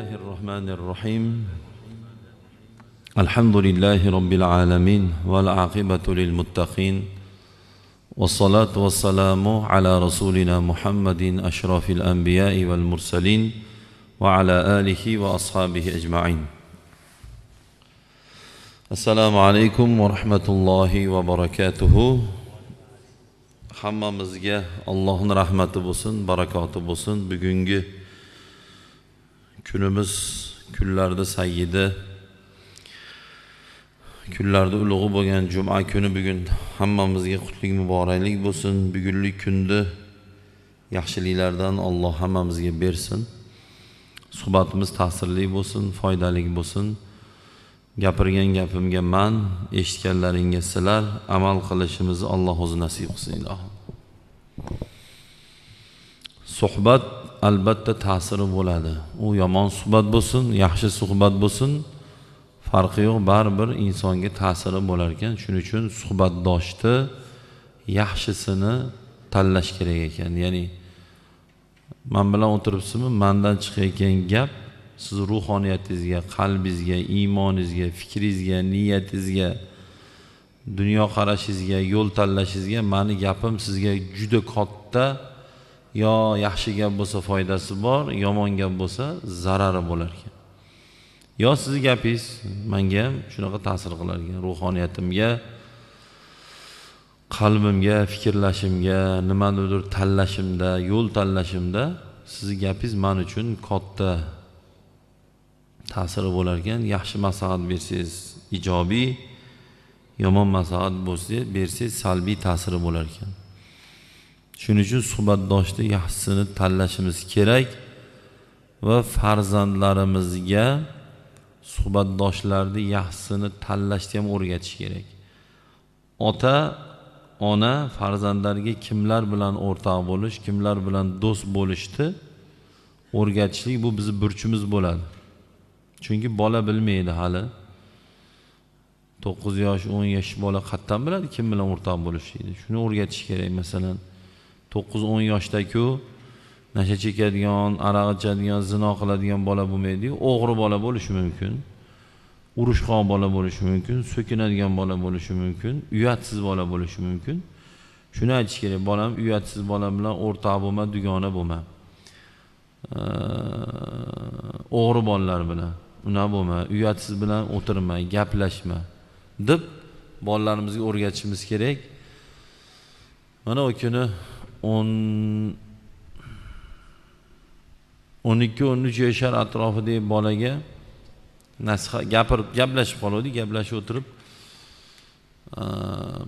الله الرحمن الرحيم الحمد لله رب العالمين والعاقبة للمتقين والصلاة والسلام على رسولنا محمد أشرف الأنبياء والمرسلين وعلى آله وأصحابه أجمعين. السلام عليكم ورحمة الله وبركاته. Hammamizga Allohning rahmati bo'lsin, barakoti bo'lsin. Bugungi kunimiz kunlarda sayyidi, kunlarda ulug'i bo'lgan juma kuni bugun hammamizga qutlug' muboraklik bo'lsin. Bugunlik kunda yaxshiliklardan Alloh hammamizga bersin. Suhbatimiz ta'sirli bo'lsin, foydali bo'lsin. Gapirgan gapimga man, eshitganlaringga sizlar, amal qilishimizni Alloh o'zi nasib qilsin ilohim. Suhbat albatta ta'siri bo'ladi. U yomon suhbat bo'lsin, yaxshi suhbat bo'lsin, farqi yo'q, baribir insonga ta'siri bo'lar ekan. Shuning uchun suhbatdoshni yaxshisini tanlash kerak ekan. Ya'ni men bilan o'tiribsizmi, mendan chiqayotgan gap siz ruhoniyatingizga, qalbingizga, iymoningizga, fikringizga, niyatingizga, dunyo qarashingizga, yo'l tanlashingizga meni gapim sizga juda katta yo yaxshi gap bo'lsa foydasi bor, yomon gap bo'lsa zarari bo'lar ekan. Yo sizning gapingiz menga ham shunaqa ta'sir qilar ekan, ruhoniyatimga, qalbimga, fikrlashimga, nimanidir tanlashimda, yo'l tanlashimda sizning gapingiz men uchun katta ta'siri bo'lar ekan. Yaxshi maslahat bersangiz ijobiy, yomon maslahat bersangiz salbiy ta'siri bo'lar ekan. Shuning uchun suhbatdoshni yaxshisini tanlashimiz kerak va farzandlarimizga suhbatdoshlarni yaxshisini tanlashni ham o'rgatish kerak. Ota, ona farzandlariga kimlar bilan o'rtoq bo'lish, kimlar bilan do'st bo'lishni o'rgatishlik bu bizning burchimiz bo'ladi. Chunki bola bilmaydi hali. 9 yosh, 10 yosh bola qattan biladi kim bilan o'rtoq bo'lishni. Shuni o'rgatish kerak. Masalan, 9-10 yoshdaku nasha chekadigan, aroq ichadigan, zino qiladigan bola bo'lmaydi, o'g'ri bola bo'lishi mumkin. Urushqoq bola bo'lishi mumkin, so'kinadigan bola bo'lishi mumkin, uyatsiz bola bo'lishi mumkin. Shuni aytish kerak, bolam uyatsiz bola bilan o'rtoq bo'lma, dugona bo'lma. O'g'ri bolalar bilan una bo'lma, uyatsiz bilan o'tirma, gaplashma deb bolalarimizga o'rgatishimiz kerak. Mana o kuni 12-13 yoshlar atrofidagi bolaga nasihat gaplashib qoldik, gaplashib o'tirib,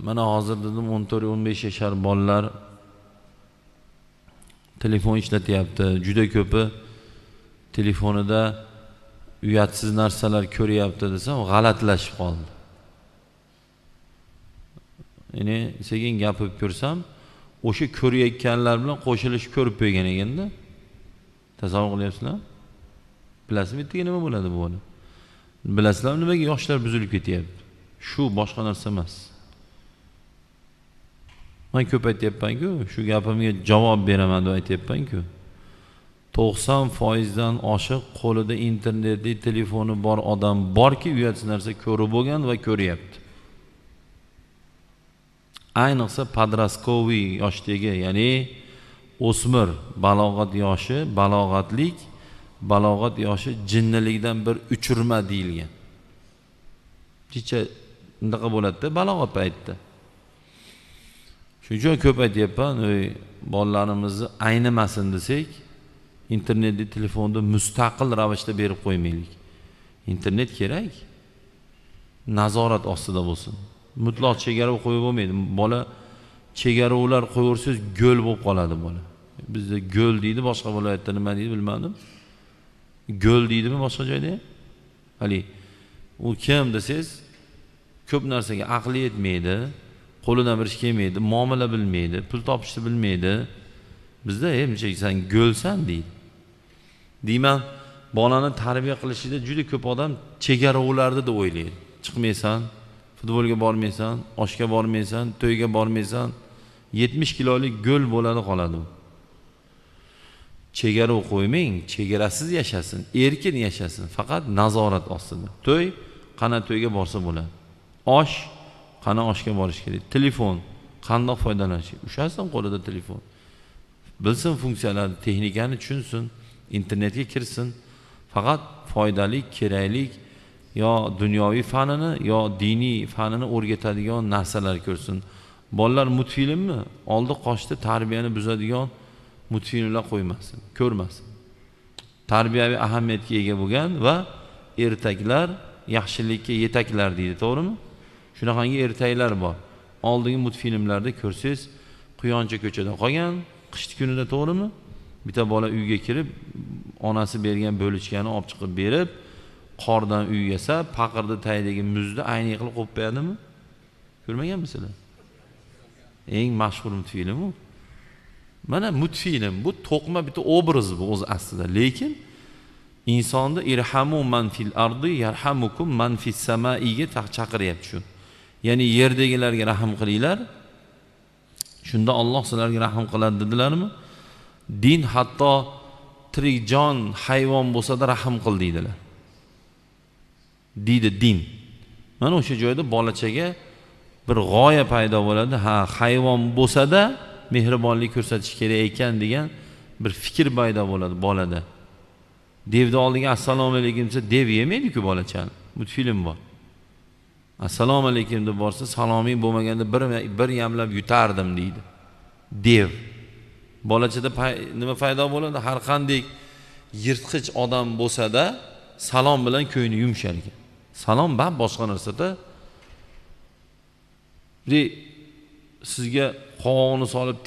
mana hozir dedim 14-15 yoshlar bolalar telefon ishlatyapti. Juda ko'pi telefonida uyatsiz narsalar ko'ryapti desam, g'alatlashib qoldi. Ya'ni sekin gapirib ko'rsam, o'sha ko'rayotganlar bilan qo'shilishib ko'rib qo'ygan ekanda. Tasavvur qilyapsizlar? Bilasizmi, ertaga nima bo'ladi bu bola? Bilasizlarmi nimaga yoshlar buzilib ketyapti? Shu, boshqa narsa emas. Men ko'p aytayapman-ku, shu gapimga javob beraman deb aytayapman-ku. 90% dan oshiq qo'lida internetli telefoni bor odam borki, uyatsiz narsa ko'rib bo'lgan va ko'ryapti. Ayniqsa podrastkoviy yoshdagi, ya'ni o'smir, balog'at yoshi, balog'at yoshi jinnilikdan bir uchirma deyilgan. Kecha unaqa bo'ladi-da balog'at paytida. Shuning uchun ko'p aytayapman, bolalarimizni aynimasin desak, internetli telefonda mustaqil ravishda berib qo'ymaylik. Internet kerak, nazorat ostida bo'lsin. Mutlaq chegara qo'yib bo'lmaydi. Bola chegaralar qo'yursiz go'l bo'lib qoladi bola. Bizda go'l deydi, boshqa viloyatda nima deydi bilmadim. Go'l deydimi boshqa joyda? Hali u kim desangiz, ko'p narsaga aqli yetmaydi, qo'lidan bir ish kelmaydi, muomala bilmaydi, pul topishni bilmaydi. Bizda sen go'lsan deydi. Deyman, bolani tarbiya qilishida juda ko'p odam chegaralarni deb o'ylaydi. Chiqmaysan, futbolga bormaysan, oshga bormaysan, to'yga bormaysan, 70 kilolik go'l bo'ladi qoladi. chegara qo'ymang, chegarasiz yashasin, erkin yashasin, faqat nazorat ostida. To'y qana to'yga borsa bo'ladi. Osh qana oshga borish kerak. Telefon qandoq foydalanish? Ushlasin qo'lida telefon. Bilsin funksiyalarni, texnikani tushunsin, internetga kirsin. Faqat foydali, kerakli yo dunyoviy fanini yo diniy fanini o'rgatadigan narsalar ko'rsin. Bolalar multfilmmi? Oldi qochdi tarbiyani buzadigan multfilmlar qo'ymasin, ko'rmasin. Tarbiyaviy ahamiyatga ega bo'lgan va ertaklar yaxshilikka yetaklar deydi, to'g'rimi? Shunaqangi ertaklar bor. Oldingi multfilmlarda ko'rsangiz, quyoncha ko'chada qolgan, qish kunida, to'g'rimi? Bitta bola uyga kirib, onasi bergan bo'lichkani olib chiqib berib, qordan uy yasab, paqirdi taydagi muzni ayni qilib qo'yib qo'yadimi? Ko'rmaganmisizlar? Eng mashhur multfilm u. Mana multfilm bu to'qma bitta obraz bu o'z aslida, lekin insonni irhamu man fil ardi yarhamukum man fis samaiga chaqiryapti shu. Ya'ni yerdagilarga rahim qilinglar. Shunda Alloh sizlarga rahim qiladi dedilarmi? Din hatto tirik jon, hayvon bo'lsa-da rahim qil deydilar. Deydi din. Mana o'sha joyda bolachaga bir g'oya paydo bo'ladi. Ha, hayvon bo'lsa-da mehribonlik ko'rsatish kerak ekan degan bir fikr paydo bo'ladi bolada. Devni oldiga assalomu alaykum desa, dev yemaydi-ku bolachani. Multfilm bor. Assalomu alaykum deb borsa, saloming bo'lmaganda bir yamlab yutardim deydi. Dev. Bolachada nima paydo bo'ladi? Har qanday yirtqich odam bo'lsa-da salom bilan ko'ngli yumshar ekan. Salom boshqa narsada sizga qovog'ini solib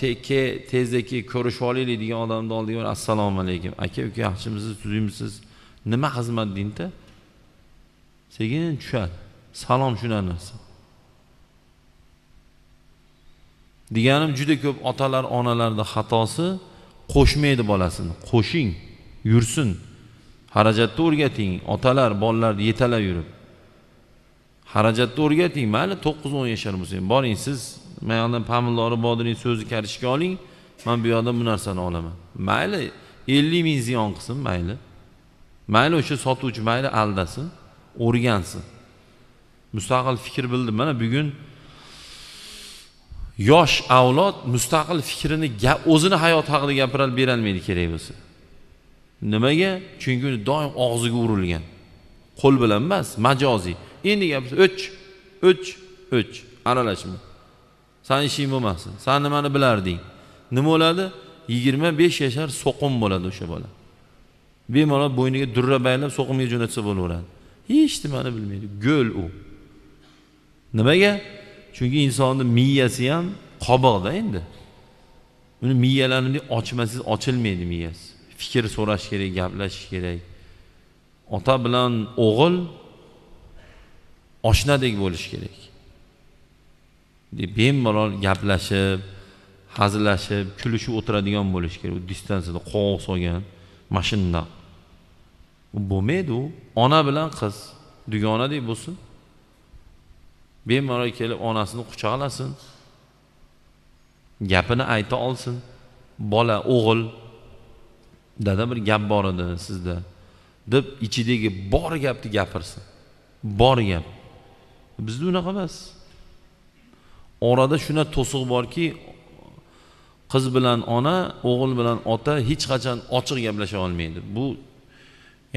tezdagi ko'rishib olaylik degan odamni oldiga assalomu alaykum. Aka, uka, yaxshimisiz, tuzimisiz? Nima xizmat dinda? Sekin tushadi. Salom shunaqa narsa. Deganim juda ko'p otalar, onalarda xatosi qo'shmaydi bolasini. Qo'shing, yursin. Xarajatni o'rgating. Otalar bolalarni yetalab yurib. Xarajatni o'rgating. Mayli 9-10 yashar bo'lsangiz, boring siz mayondan pamillori bodring so'zni karishga oling. Men bu yerdan bu narsani olaman. Mayli 50 ming ziyon qilsin, mayli. Mayli o'sha sotuvchi mayli aldasin, o'rgansin. Mustaqil fikr bildim. Mana bugun yosh avlod mustaqil fikrini o'zini hayot haqida gapirib bera olmaydi kerak bo'lsa. Nimaga? Chunki doim og'ziga urilgan. Qo'l bilan emas, majoziy. Endi gapirsa o'ch, aralashma. Sen ishing bo'lmasin. Sen nimani bilarding? Nima bo'ladi? 25 yashar so'qim bo'ladi o'sha bola. Bemalol bo'yniga durra baylab so'qimga jo'natsa bo'laveradi. Hech nimani bilmaydi. Go'l u. Nimaga? Chunki insonning miyasi ham qobiqda endi. Uni miyalarini ochmasangiz ochilmaydi miyasi. Fikr so'rash kerak, gaplashish kerak. Ota bilan o'g'il oshnadek bo'lish kerak. Bemalol gaplashib, hazillashib, kulishib o'tiradigan bo'lish kerak. U distansiyada qo'q solgan mashinada. U bo'lmaydi u. Ona bilan qiz dugonadek bo'lsin. Bemalol kelib onasini quchoqlasin. Gapini ayta olsin. Bola, o'g'il, dada bir gap bor edi sizda deb ichidagi bor gapni gapirsin. Bor gap. Bizda unaqa emas. Orada shuna to'siq borki, qiz bilan ona, o'g'il bilan ota hech qachon ochiq gaplasha olmaydi. Bu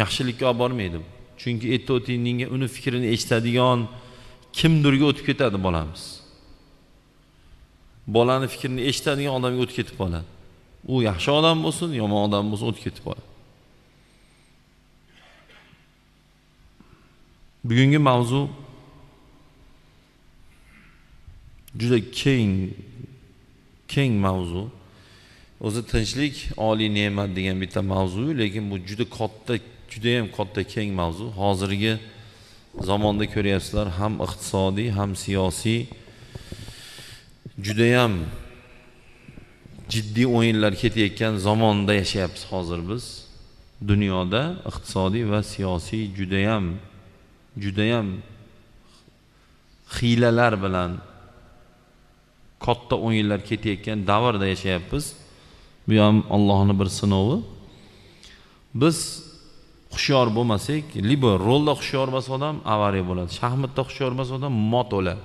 yaxshilikka olib bormaydi. Chunki ettotiningga uni fikrini eshitadigan kimdirga o'tib ketadi bolamiz. Bolani fikrini eshitadigan odamga o'tib ketib qoladi. U yaxshi odam bo'lsin, yomon odam bo'lsin, o'tib ketib qoladi. Bugungi mavzu juda keng mavzu. O'zi tinchlik oliy ne'mat degan bitta mavzu, lekin bu juda ham katta keng mavzu. Hozirgi zamonda ko'ryapsizlar, ham iqtisodiy, ham siyosiy juda ham jiddiy o'yinlar ketayotgan zamonda yashayapmiz hozir biz. Dunyoda iqtisodiy va siyosiy juda ham hiylalar bilan katta o'yinlar ketayotgan davrda yashayapmiz. Bu ham Allohning bir sinovi. Biz hushyor bo'lmasak, libo rolda hushyor bo'lsa odam avariya bo'ladi. Shaxmatda hushyor bo'lsa odam mot bo'ladi.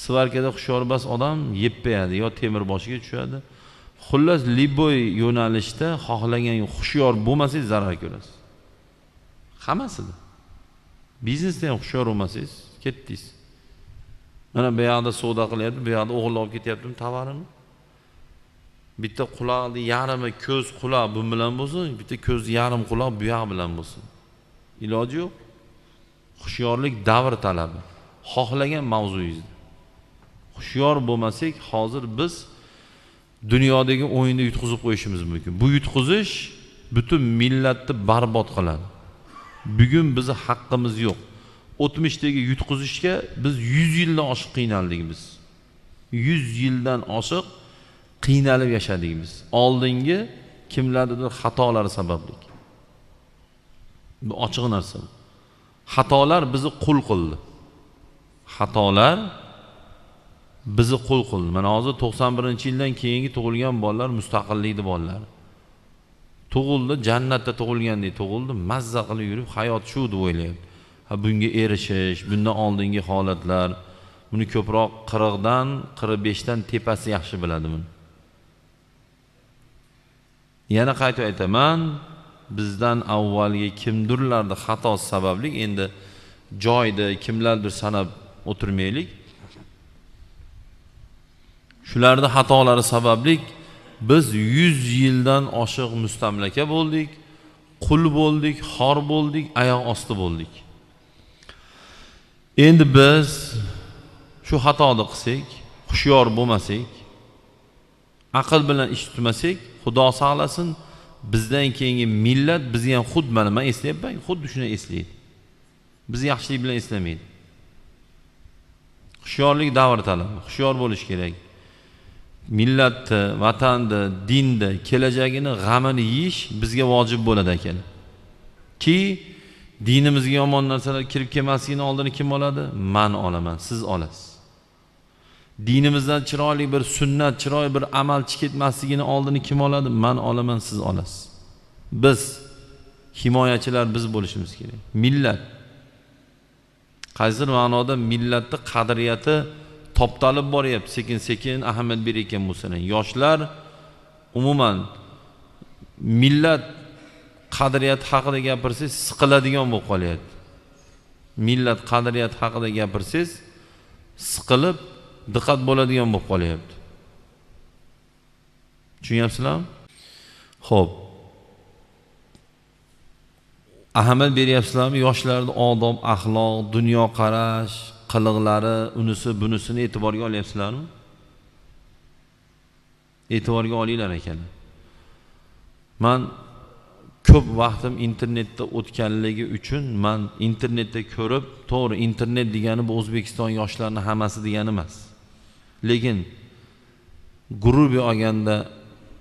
Svarkada hushyor bo'lsa odam yeppayadi yo temir boshiga tushadi. Xullas liboy yo'nalishda xohlagan hushyor bo'lmasangiz zarar ko'rasiz. Hammasida. Biznesda ham hushyor bo'lmasangiz ketdingiz. Mana bu yoqda savdo qilyapti, bu yoqda o'g'irlab olib ketyaptimi tovarini? Bitta quloqni yarmi ko'z quloq bu bilan bo'lsin, bitta ko'z yarim quloq bu yoq bilan bo'lsin. Iloji yo'q. Hushyorlik davr talabi. Xohlagan mavzuyingizda. Hushyor bo'lmasak, hozir biz dunyodagi o'yinni yutqizib qo'yishimiz mumkin. Bu yutqizish butun millatni barbod qiladi. Bugun bizni haqqimiz yo'q. O'tmishdagi yutqizishga biz 100 yildan oshiq qiynaldik biz. 100 yildan oshiq qiynalib yashadik biz. Oldingi kimlardir xatolari sababli. Bu ochiq narsa. Xatolar bizni qul qildi. Xatolar bizni qul qildi. Mana hozir 91-yildan keyingi tug'ilgan bolalar mustaqillikni bolalar. Tug'ildi, jannatda tug'ilgandek tug'ildi, mazza qilib yurib hayot shu deb o'ylayapti. Ha bunga erishish, bundan oldingi holatlar, buni ko'proq 40 dan 45 dan tepasi yaxshi biladi buni. Yana qaytib aytaman, bizdan avvalgi kimdirlarni xatosi sababli endi joyda kimlardir sanab o'tirmaylik. Shularning xatolari sababli biz 100 yildan oshiq mustamlaka bo'ldik, qul bo'ldik, xor bo'ldik, oyoq osti bo'ldik. Endi biz shu xatoni qilsak, hushyor bo'lmasak, aql bilan ish tutmasak, Xudo saqlasin, bizdan keyingi millat bizni ham xuddi men eslayapman, xuddi shuni eslaydi. Biz yaxshilik bilan eslamaydi. Hushyorlik davr talabi, hushyor bo'lish kerak. Millatni, vatanni, dinni, kelajagini g'amini yeyish bizga vojib bo'ladi ekan. Ki dinimizga yomon narsalar kirib kelmasligini oldini kim oladi? Men olaman, siz olasiz. Dinimizdan chiroyli bir sunnat, chiroyli bir amal chiqitmasligini oldini kim oladi? Men olaman, siz olasiz. Biz himoyachilar biz bo'lishimiz kerak. Millat qaysidir ma'noda millatning qadriyati toptalib boryapti sekin-sekin ahamiyat berayotgan bo'lsa-ham. Yoshlar umuman millat qadriyati haqida gapirsangiz siqiladigan bo'lib qolyapti. Millat qadriyati haqida gapirsangiz siqilib diqqat bo'ladigan bo'lib qolyapti. Tushunyapsizlarmi? Xo'p. Ahamiyat beryapsizlarmi? Yoshlarning odob, axloq, dunyo qarash, qiliqlari, unisi, bunisini e'tiborga olyapsizlarmi? E'tiborga olinglar ekan. Men ko'p vaqtim internetda o'tganligi uchun men internetda ko'rib, to'g'ri, internet degani bu O'zbekiston yoshlarining hammasi degani emas. Lekin guruhi olganda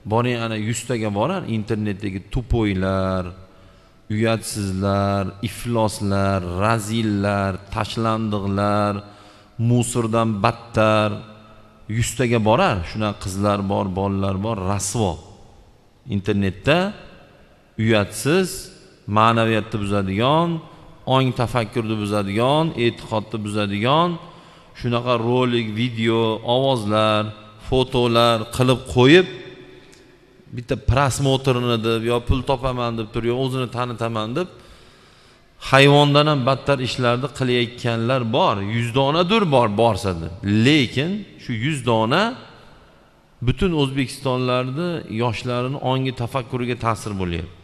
boring ana 100 taga borar internetdagi tupoylar, uyatsizlar, ifloslar, razillar, tashlandiqlar, musordan battar 100 taga borar. Shuna qizlar bor, bolalar bor, rasvo. Internetda uyatsiz, ma'naviyatni buzadigan, ong tafakkurni buzadigan, e'tiqodni buzadigan shunaqa rolik, video, ovozlar, fotolar qilib qo'yib bitta prosmotrini deb yo pul topaman deb turib, yo o'zini tanitaman deb hayvondan ham battar ishlarni qilayotganlar bor. 100 donadir borsa-da. Lekin shu 100 dona butun O'zbekistonlarni yoshlarini ongi tafakkuriga ta'sir bo'lyapti.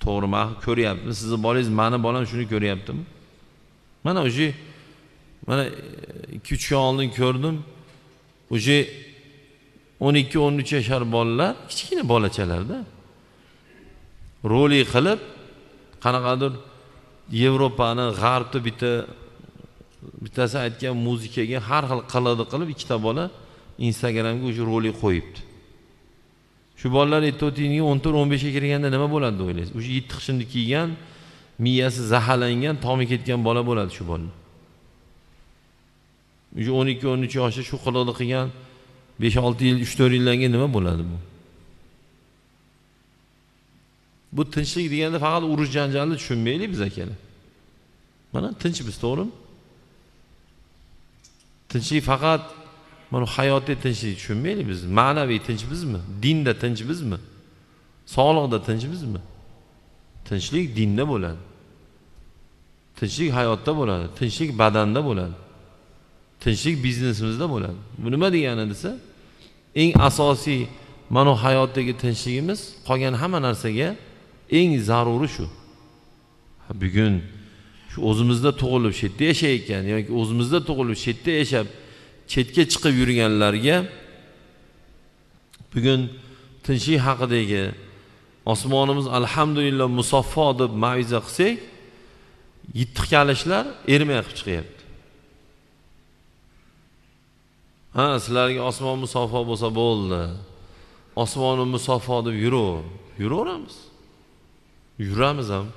To'g'rimi? Ko'ryapmiz. Sizni bolangiz, meni bolam shuni ko'ryaptimi? Mana o'sha mana 2-3 yil oldin ko'rdim. O'sha 12-13 yashar bolalar, kichkina bolachalarda rolik qilib qanaqadir Yevropani, G'arbni bittasi aytgan muzikaga har xil qilib ikkita bola Instagramga o'sha rolik qo'yibdi. Shu bolalar 14-15 ga kirganda nima bo'ladi deb o'ylaysiz? O'sha 7 qishinni kiygan, miyasi zaharlangan, tomi ketgan bola bo'ladi shu bola. O'sha 12-13 yoshda shu qilib qilgan 5-6 yil, 3-4 yildan keyin nima bo'ladi bu? Bu tinchlik deganda faqat urush janjalni tushunmaylik biz akalar. Mana tinchmiz, to'g'rimi? Tinchlik faqat mana hayotiy tinchlik tushunmaylik biz. Ma'naviy tinchmizmi? Dinda tinchmizmi? Sog'liqda tinchmizmi? Tinchlik dinda bo'ladi. Tinchlik hayotda bo'ladi, tinchlik badanda bo'ladi. Tinchlik biznesimizda bo'ladi. Bu nima degani desa, eng asosiy mana hayotdagi tinchligimiz qolgan hamma narsaga eng zaruri shu. Bugun shu o'zimizda tug'ilib shu yerda yashayotgan yoki o'zimizda tug'ilib shu yerda yashab chetga chiqib yurganlarga bugun tinchlik haqidagi osmonimiz alhamdulillah musaffo deb ma'viza qilsak, yittiq kalishlar ermay qilib chiqyapti. Ha, sizlarga osmon musaffo bo'lsa bo'ldi. Osmoni musaffo deb yuraveramiz. Yuramiz ham.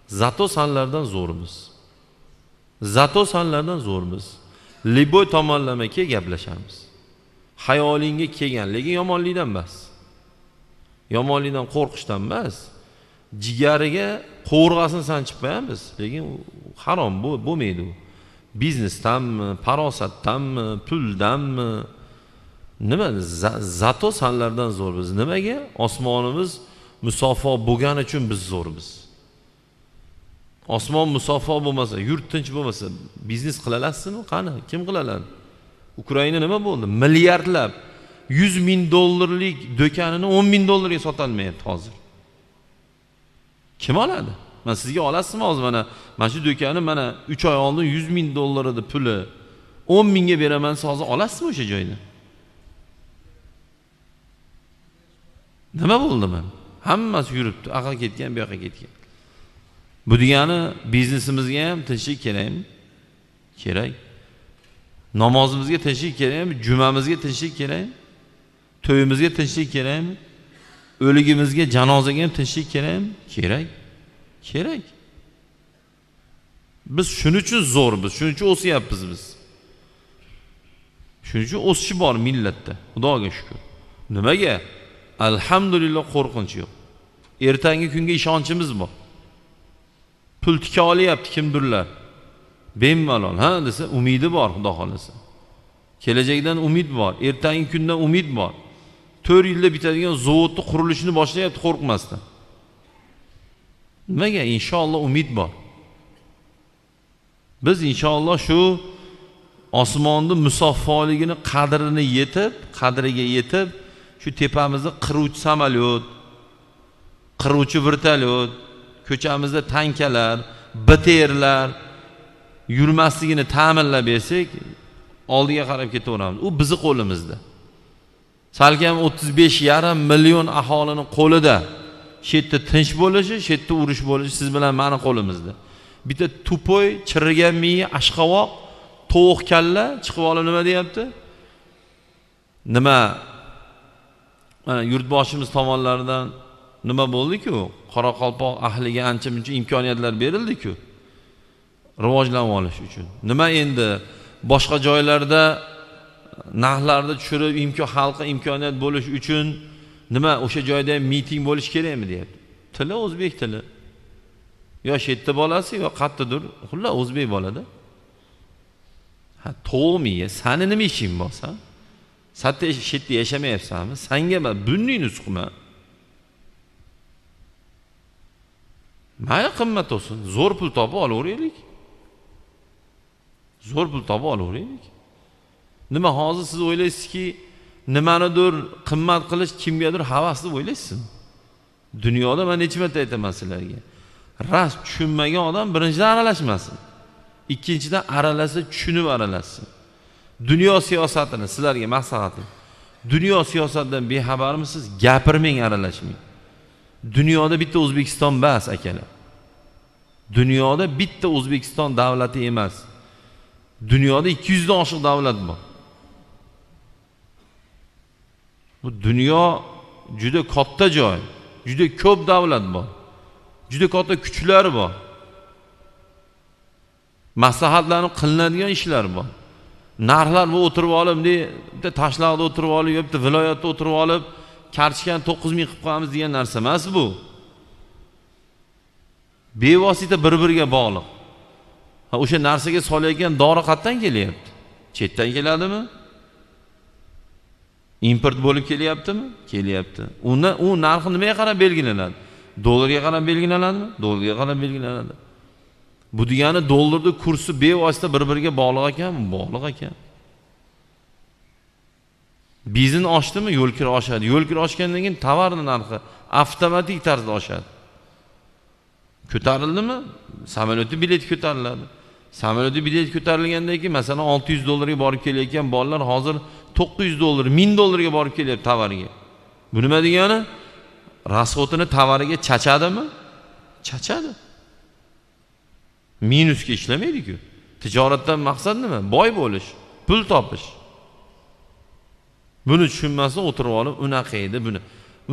Zato sanlardan zo'rmiz. Zato sanlardan zo'rmiz. Liboy tomonlama gaplashamiz. Xayolingga kelgan, lekin yomonlikdan emas. Yomonlikdan qo'rqishdan emas. Jigariga qo'rg'asini sanchib qo'yamiz, lekin harom bo'lmaydi u. Biznesdanmi, farosatdanmi, puldanmi? Nima? Zato sanlardan zo'rmiz. Nimaga? Osmonimiz musaffo bo'lgani uchun biz zo'rmiz. Osmon musaffo bo'lmasa, yurt tinch bo'lmasa, biznes qila olasizmi? Qani, kim qila oladi? Ukraina nima bo'ldi? Milliardlab 100 ming dollarlik do'konini 10 ming dollarga sota olmayapti hozir. Kim oladi? Men sizga olasizmi hozir mana shu do'konni mana 3 oy oldin 100 ming dollar edi puli. 10 mingga beraman, siz hozir olasizmi o'sha joyni? Nima bo'ldi men? Hammasi yuribdi, aql ketgan, bu yoqqa ketgan. Bu degani biznesimizga ham tinchlik kerakmi? Kerak. Namozimizga tinchlik kerakmi? Jumamizga tinchlik kerakmi? To'yimizga tinchlik kerakmi? O'ligimizga, janozaga ham tinchlik kerakmi? Kerak. Kerak. Biz shuning uchun zo'rmiz, shuning uchun o'syapmiz biz. Shuning uchun o'sish bor millatda. Xudoga shukr. Nimaga? Alhamdulillah qo'rqinch yo'q. Ertangi kunga ishonchimiz bor. Pul tika olyapti kimdirlar. Bemalol, ha desa umidi bor, xudo xolasa. Kelajakdan umid bor, ertangi kundan umid bor. 4 yilda bitadigan zavodni qurilishini boshlayapti qo'rqmasdan. Nimaga? Inshaalloh umid bor. Biz inshaalloh shu osmonning musaffoligini qadriga yetib, shu tepamizda qiruvchi samolyot, qiruvchi vertolyot, ko'chamizda tankalar, BTRlar yurmasligini ta'minlab bersak, oldiga qarab ketaveramiz. U bizning qo'limizda. Salkam 35,5 million aholining qo'lida. Shu yerda tinch bo'lishi, shu yerda urush bo'lishi siz bilan meni qo'limizda. Bitta tupoy, chirigan miya, ashqavoq, tovuq kalla chiqib olib nima deyapti? Nima? Mana yurtboshimiz tomonlaridan nima bo'ldi-ku? Qoraqalpoq ahliga ancha-muncha imkoniyatlar berildi-ku. Rivojlanib olish uchun. Nima endi boshqa joylarda narxlarni tushirib, xalqqa imkoniyat bo'lish uchun nima o'sha joyda miting bo'lish kerakmi deyapti. Tili o'zbek tili. Yo shetda bolasi yo qayerdadir, xullas o'zbek bolada. Ha, to'g'miga, seni nima ishing bo'lsa? Satda shetda yashamayapsanmi? Senga bunday nusxma. Mayli qimmat olsin, zo'r pul topib olaveraylik. Zo'r pul topib olaveraylik. Nima hozir siz o'ylaysizki, nimanidir qimmat qilish kimgadir havas deb o'ylaysizmi? Dunyoda men necha marta aytaman sizlarga. Ras tushunmagan odam birinchidan aralashmasin. Ikkinchidan aralasa tushunib aralashsin. Dunyo siyosatini sizlarga maslahatim. Dunyo siyosatidan bexabarmisiz? Gapirmang, aralashmang. Dunyoda bitta O'zbekiston bas akalar. Dunyoda bitta O'zbekiston davlati emas. Dunyoda 200 dan oshiq davlat bor. Bu dunyo juda katta joy, juda ko'p davlat bor. Juda katta kuchlar bor. Maslahatlarni qilinadigan ishlar bor. Narxlar bu o'tirib olib, bitta tashlaqda o'tirib olib, bitta viloyatda o'tirib olib, kartishkani 9 ming qilib qo'yamiz degan narsa emas bu. bevosita bir-biriga bog'liq. Ha, o'sha narsaga solayotgan dori qayerdan kelyapti? Chetdan keladimi? Import bo'lib kelyaptimi? Kelyapti. U narxi nimaga qarab belgilanadi? Dollarga qarab belgilanadimi? Dollarga qarab belgilanadi. Bu degani dollarning kursi bevosita bir-biriga bog'liq ekan, bog'liq ekan. Bizning oshdimi? Yo'l kira oshadi. Yo'l kira oshgandan keyin tovarning narxi avtomatik tarzda oshadi. Ko'tarildimi? Samolyotning bileti ko'tariladi. Samolyotning bileti ko'tarilgandan keyin masalan 600 dollarga borib kelayotgan bolalar hozir 900 dollar, 1000 dollarga borib kelyapti tovarga. Bu nima degani? Rasxotini tovariga chachadimi? Chachadi. Minusga ishlamaydi-ku. Tijoratdan maqsad nima? Boy bo'lish, pul topish. Buni tushunmasa o'tirib olib, unaqa edi buni.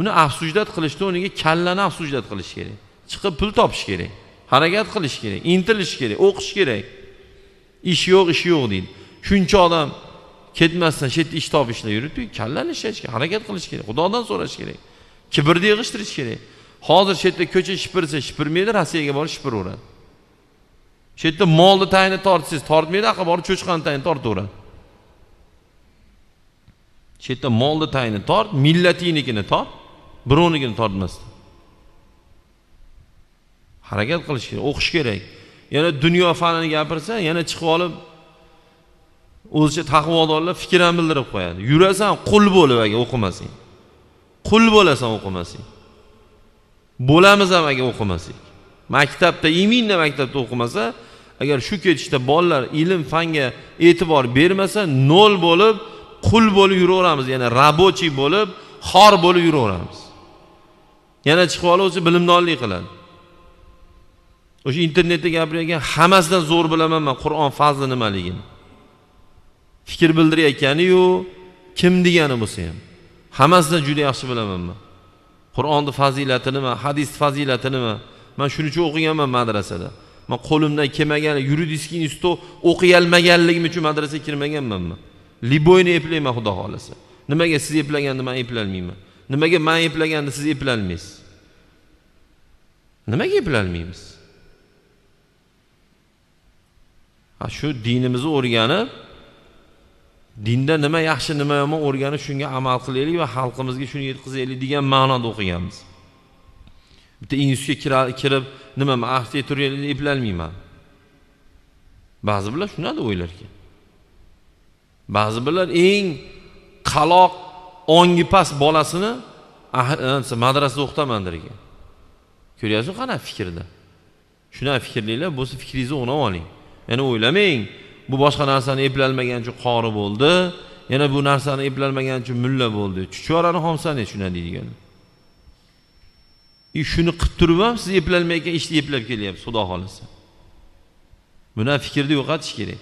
Uni afsujdat qilishda o'rniga kallani afsujdat qilish kerak. Chiqib pul topish kerak. Harakat qilish kerak, intilish kerak, o'qish kerak. Ish yo'q deydi. Shuncha odam ketmasdan chet ish topishlar yuribdi, kallani ishlash kerak, harakat qilish kerak, Xudodan so'rash kerak. Kibrni yig'ishtirish kerak. Hozir chetda ko'cha shipirmaydi, Rossiyaga borib shipiraveradi. Chetda molni tayini tortsangiz tortmaydi, aqa borib cho'chqani tayini tortaveradi. Chetda molni tayini tort, millatinikini tort, birovnikini tortmasdan. Harakat qilish kerak, o'qish kerak. Yana dunyo fanini gapirsa, yana chiqib olib o'zicha taqvodorlar fikr ham bildirib qo'yadi. Yurasan qul bo'lib agar o'qimasang. Qul bo'lasan o'qimasang. Bo'lamiz ham agar o'qimasang. Maktabda, iminda maktabda o'qimasa, agar shu ketishda bolalar ilm fanga e'tibor bermasa, nol bo'lib, qul bo'lib yuraveramiz, yana rabochiy bo'lib, xor bo'lib yuraveramiz. Yana chiqib olib o'zi bilimdonlik qiladi. O'sha internetda gapirgan hammasidan zo'r bilaman men Qur'on fazli nimaligini. Fikr bildirayotgani-yu, kim degani bo'lsa ham. Hammasidan juda yaxshi bilaman men. Qur'onning fazilati nima, hadis fazilati nima? Men shuning uchun o'qiganman madrasada. Men qo'limdan kelmagan yuridiskiy institut o'qiy olmaganligim uchun madrasaga kirmaganman men. Liboyni eplayman xudo xolasa. Nimaga siz eplaganni men eplayolmayman? Nimaga men eplaganni siz eplayolmaysiz? Nimaga eplayolmaymiz? Shu dinimizni o'rganib, dinda nima yaxshi, nima yomon o'rganib, shunga amal qilaylik va xalqimizga shuni yetkazaylik degan ma'noda o'qiganmiz. Bitta institutga kirib, nima arxitekturiyani eplayolmayman. Ba'zi bilan shunday o'ylar ekan. Ba'zi bilan eng qaloq, ongi past bolasini madrasada o'qitamandir ekan. Ko'ryapsiz qana fikrda. Shunday fikrliklar bo'lsa, fikringizni o'rnab oling. Yana o'ylamang, bu boshqa narsani eplalmagan uchun qori bo'ldi, yana bu narsani eplalmagan uchun mulla bo'ldi. Chuchvarani xomsani shuna deydigan. Shuni qilib turib ham siz eplalmayotgan ishni eplab kelyapsiz, xudo xolasa. Buni fikrni yo'qotish kerak.